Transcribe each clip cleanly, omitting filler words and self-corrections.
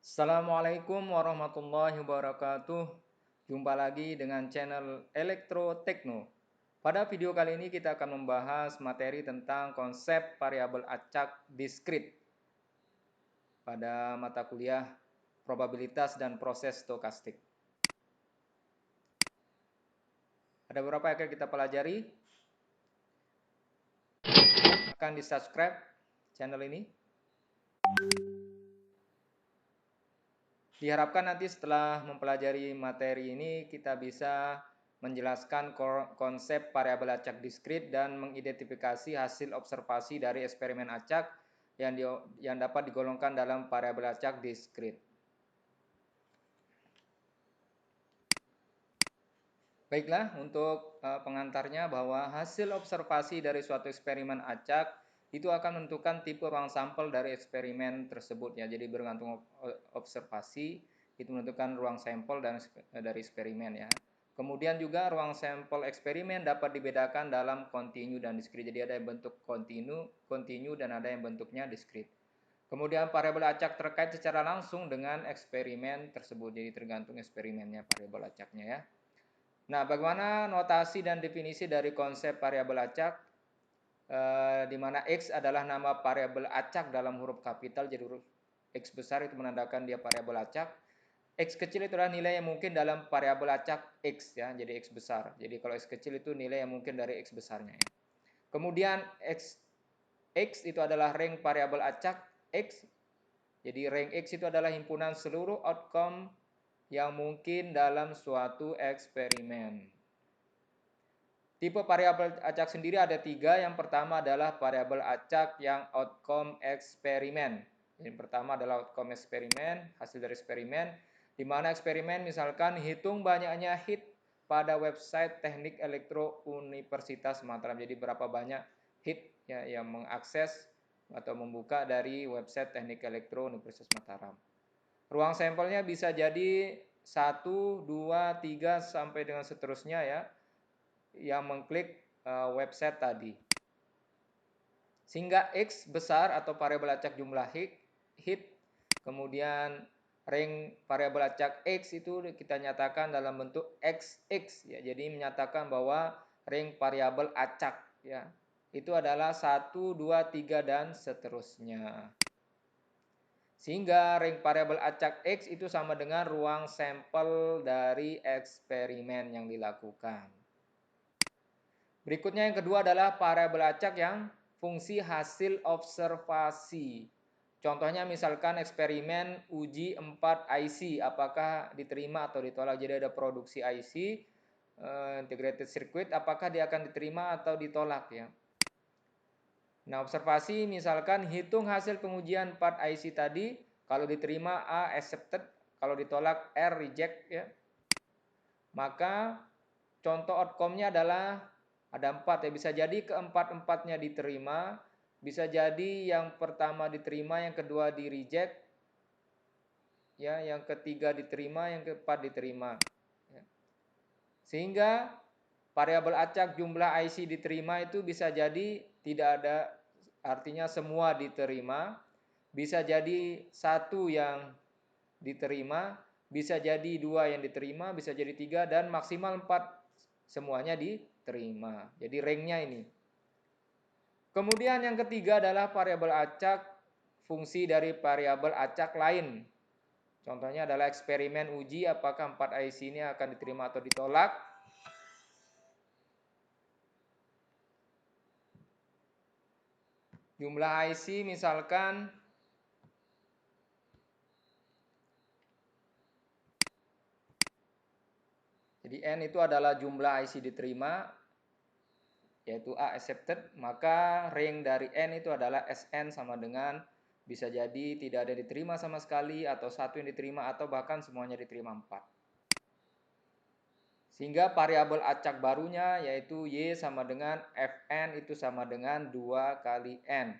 Assalamualaikum warahmatullahi wabarakatuh. Jumpa lagi dengan channel Elektro Tekno. Pada video kali ini kita akan membahas materi tentang konsep variabel acak diskrit pada mata kuliah probabilitas dan proses stokastik. Ada beberapa yang akan kita pelajari. Akan di-subscribe channel ini. Diharapkan nanti setelah mempelajari materi ini kita bisa menjelaskan konsep variabel acak diskrit dan mengidentifikasi hasil observasi dari eksperimen acak yang dapat digolongkan dalam variabel acak diskrit. Baiklah, untuk pengantarnya bahwa hasil observasi dari suatu eksperimen acak itu akan menentukan tipe ruang sampel dari eksperimen tersebut ya. Jadi bergantung observasi itu menentukan ruang sampel dari eksperimen ya. Kemudian juga ruang sampel eksperimen dapat dibedakan dalam kontinu dan diskrit. Jadi ada yang bentuk kontinu dan ada yang bentuknya diskrit. Kemudian variabel acak terkait secara langsung dengan eksperimen tersebut. Jadi tergantung eksperimennya variabel acaknya ya. Nah, bagaimana notasi dan definisi dari konsep variabel acak? Di mana X adalah nama variabel acak dalam huruf kapital, jadi huruf X besar itu menandakan dia variabel acak. X kecil itu adalah nilai yang mungkin dalam variabel acak X ya, jadi X besar. Jadi kalau X kecil itu nilai yang mungkin dari X besarnya ya. Kemudian X itu adalah range variabel acak X. Jadi range X itu adalah himpunan seluruh outcome yang mungkin dalam suatu eksperimen. Tipe variabel acak sendiri ada 3. Yang pertama adalah variabel acak yang outcome eksperimen. Yang pertama adalah outcome eksperimen, hasil dari eksperimen, di mana eksperimen misalkan hitung banyaknya hit pada website Teknik Elektro Universitas Mataram. Jadi berapa banyak hit ya, yang mengakses atau membuka dari website Teknik Elektro Universitas Mataram. Ruang sampelnya bisa jadi 1, 2, 3 sampai dengan seterusnya ya, yang mengklik website tadi. Sehingga X besar atau variabel acak jumlah hit, kemudian range variabel acak X itu kita nyatakan dalam bentuk XX ya. Jadi menyatakan bahwa range variabel acak ya itu adalah 1, 2, 3 dan seterusnya. Sehingga range variabel acak X itu sama dengan ruang sampel dari eksperimen yang dilakukan. Berikutnya yang kedua adalah variabel acak yang fungsi hasil observasi. Contohnya misalkan eksperimen uji 4 IC, apakah diterima atau ditolak. Jadi ada produksi IC, integrated circuit, apakah dia akan diterima atau ditolak ya. Nah, observasi misalkan hitung hasil pengujian 4 IC tadi, kalau diterima A accepted, kalau ditolak R reject ya. Maka contoh outcome-nya adalah ada 4 ya, bisa jadi keempat-empatnya diterima, bisa jadi yang pertama diterima, yang kedua di reject, ya, yang ketiga diterima, yang keempat diterima. Ya. Sehingga variabel acak jumlah IC diterima itu bisa jadi tidak ada, artinya semua diterima, bisa jadi satu yang diterima, bisa jadi 2 yang diterima, bisa jadi 3 dan maksimal 4 semuanya diterima. Jadi range-nya ini. Kemudian yang ketiga adalah variabel acak, fungsi dari variabel acak lain. Contohnya adalah eksperimen uji apakah 4 IC ini akan diterima atau ditolak. Jumlah IC misalkan jadi N itu adalah jumlah IC diterima, yaitu A accepted, maka range dari N itu adalah Sn sama dengan bisa jadi tidak ada diterima sama sekali, atau satu yang diterima, atau bahkan semuanya diterima 4. Sehingga variabel acak barunya yaitu Y sama dengan Fn itu sama dengan 2 kali N.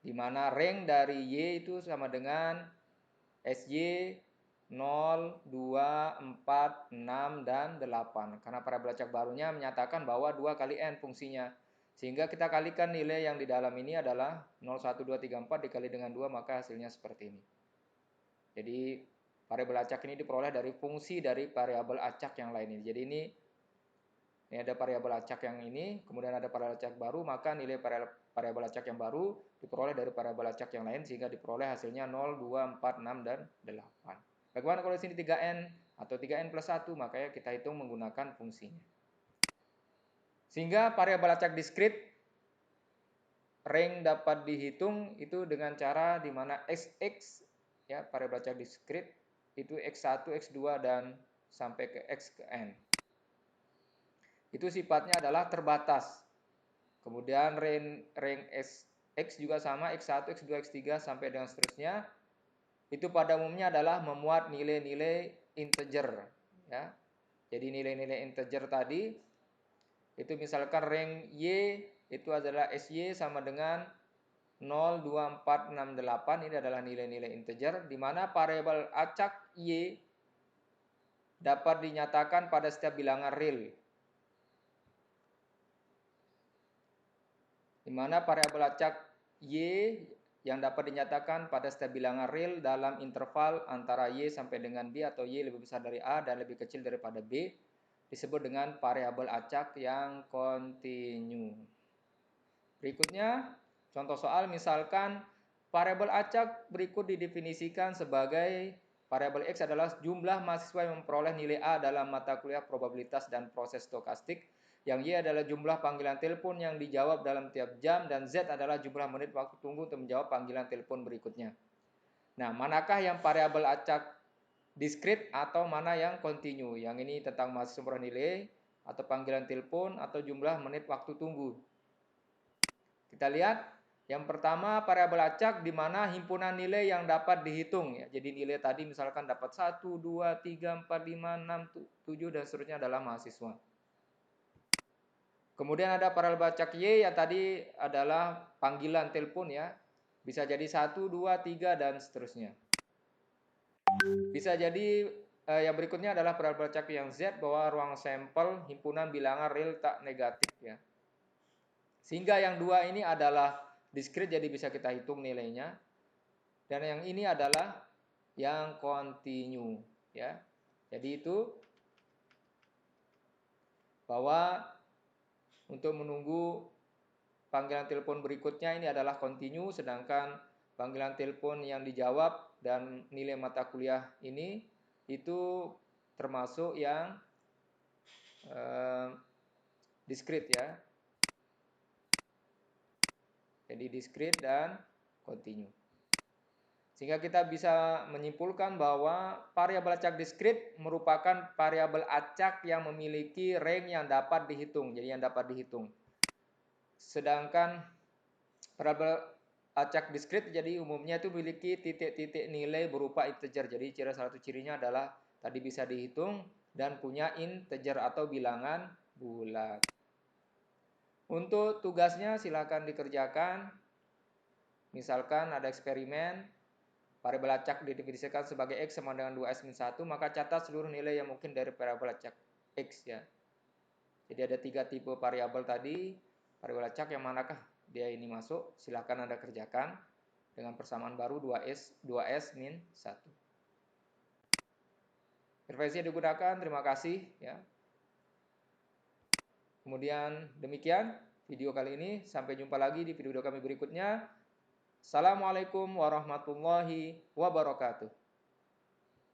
Dimana range dari Y itu sama dengan Sy 0, 2, 4, 6, dan 8. Karena variabel acak barunya menyatakan bahwa 2 kali N fungsinya. Sehingga kita kalikan nilai yang di dalam ini adalah 0, 1, 2, 3, 4 dikali dengan 2, maka hasilnya seperti ini. Jadi variabel acak ini diperoleh dari fungsi dari variabel acak yang lain ini. Jadi ini ada variabel acak yang ini, kemudian ada variabel acak baru, maka nilai variabel acak yang baru diperoleh dari variabel acak yang lain sehingga diperoleh hasilnya 0, 2, 4, 6, dan 8. Bagaimana kalau di sini 3n atau 3n plus 1, makanya kita hitung menggunakan fungsinya. Sehingga variabel acak diskrit rank dapat dihitung itu dengan cara di mana x ya, variabel acak diskrit itu x1, x2 dan sampai ke x ke n. Itu sifatnya adalah terbatas. Kemudian rank x juga sama, x1, x2, x3 sampai dengan seterusnya. Itu pada umumnya adalah memuat nilai-nilai integer ya. Jadi nilai-nilai integer tadi itu misalkan rank y itu adalah sy sama dengan 0, 2, 4, 6, 8. Ini adalah nilai-nilai integer di mana variabel acak y dapat dinyatakan pada setiap bilangan real. Di mana variabel acak y yang dapat dinyatakan pada setiap bilangan real dalam interval antara y sampai dengan b atau y lebih besar dari a dan lebih kecil daripada b disebut dengan variabel acak yang kontinu. Berikutnya, contoh soal misalkan variabel acak berikut didefinisikan sebagai variabel x adalah jumlah mahasiswa yang memperoleh nilai A dalam mata kuliah probabilitas dan proses stokastik, yang Y adalah jumlah panggilan telepon yang dijawab dalam tiap jam, dan Z adalah jumlah menit waktu tunggu untuk menjawab panggilan telepon berikutnya. Nah, manakah yang variabel acak diskrit atau mana yang kontinu? Yang ini tentang mahasiswa memperoleh nilai atau panggilan telepon atau jumlah menit waktu tunggu. Kita lihat yang pertama variabel acak di mana himpunan nilai yang dapat dihitung ya. Jadi nilai tadi misalkan dapat 1, 2, 3, 4, 5, 6, 7 dan seterusnya adalah mahasiswa. Kemudian ada variabel acak Y yang tadi adalah panggilan telepon ya. Bisa jadi 1, 2, 3 dan seterusnya. Bisa jadi yang berikutnya adalah variabel acak yang Z bahwa ruang sampel himpunan bilangan real tak negatif ya. Sehingga yang dua ini adalah diskrit, jadi bisa kita hitung nilainya. Dan yang ini adalah yang kontinu ya. Jadi itu bahwa untuk menunggu panggilan telepon berikutnya ini adalah kontinu, sedangkan panggilan telepon yang dijawab dan nilai mata kuliah ini itu termasuk yang diskrit ya. Jadi diskrit dan kontinu. Sehingga kita bisa menyimpulkan bahwa variabel acak diskrit merupakan variabel acak yang memiliki rank yang dapat dihitung. Jadi yang dapat dihitung. Sedangkan variabel acak diskrit jadi umumnya itu memiliki titik-titik nilai berupa integer. Jadi salah satu cirinya adalah tadi bisa dihitung dan punya integer atau bilangan bulat. Untuk tugasnya silakan dikerjakan. Misalkan ada eksperimen, variabel acak didefinisikan sebagai x sama dengan 2s-1, maka catat seluruh nilai yang mungkin dari variabel acak x ya. Jadi ada 3 tipe variabel tadi, variabel acak yang manakah dia ini masuk, silahkan Anda kerjakan dengan persamaan baru 2s-1. Referensi yang digunakan, terima kasih ya. Kemudian demikian video kali ini, sampai jumpa lagi di video kami berikutnya. Assalamualaikum warahmatullahi wabarakatuh.